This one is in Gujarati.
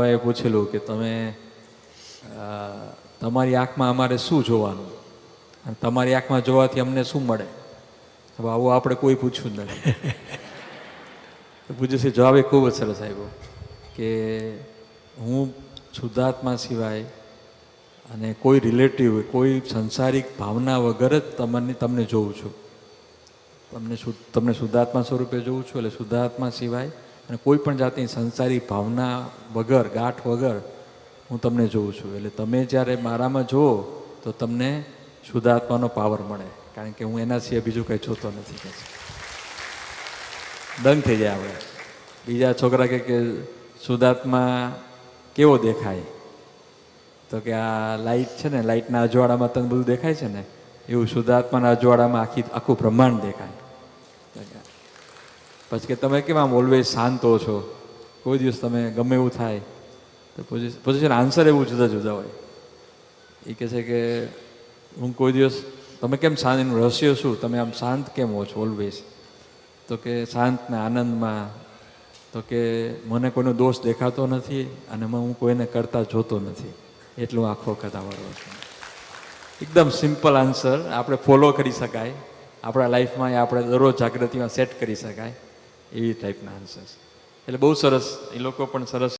એ પૂછેલું કે તમે તમારી આંખમાં અમારે શું જોવાનું અને તમારી આંખમાં જોવાથી અમને શું મળે? હવે આવું આપણે કોઈ પૂછ્યું જ નથી. તો પૂછ્યું જવાબ એ ખૂબ જ સરસ આવ્યો કે હું શુદ્ધાત્મા સિવાય અને કોઈ રિલેટિવ કોઈ સંસારિક ભાવના વગર જ તમને જોઉં છું. તમને શુદ્ધાત્મા સ્વરૂપે જોઉં છું. એટલે શુદ્ધાત્મા સિવાય અને કોઈ પણ જાતની સંસારી ભાવના વગર, ગાંઠ વગર હું તમને જોઉં છું. એટલે તમે જ્યારે મારામાં જુઓ તો તમને શુદ્ધાત્માનો પાવર મળે, કારણ કે હું એના સિવાય બીજું કંઈ જોતો નથી. દંગ થઈ જાય આપણે. બીજા છોકરા કે શુદ્ધાત્મા કેવો દેખાય? તો કે આ લાઇટ છે ને, લાઇટના અજવાળામાં તને બધું દેખાય છે ને, એવું શુદ્ધાત્માના અજવાળામાં આખું બ્રહ્માંડ દેખાય. પછી કે તમે કેમ આમ ઓલવેઝ શાંત હો છો? કોઈ દિવસ તમે ગમે એવું થાય તો પછી છે ને આન્સર એવું જુદા જુદા હોય. એ કહે છે કે હું કોઈ દિવસ, તમે કેમ શાંત, એનું રહસ્ય શું? તમે આમ શાંત કેમ હો છો ઓલવેઝ? તો કે શાંત ને આનંદમાં, તો કે મને કોઈનો દોષ દેખાતો નથી અને હું કોઈને કરતા જોતો નથી, એટલું આખો કથાવાળો છે. એકદમ સિમ્પલ આન્સર, આપણે ફોલો કરી શકાય આપણા લાઈફમાં, આપણે દરરોજ જાગૃતિમાં સેટ કરી શકાય એવી ટાઈપના આન્સર્સ. એટલે બહુ સરસ, એ લોકો પણ સરસ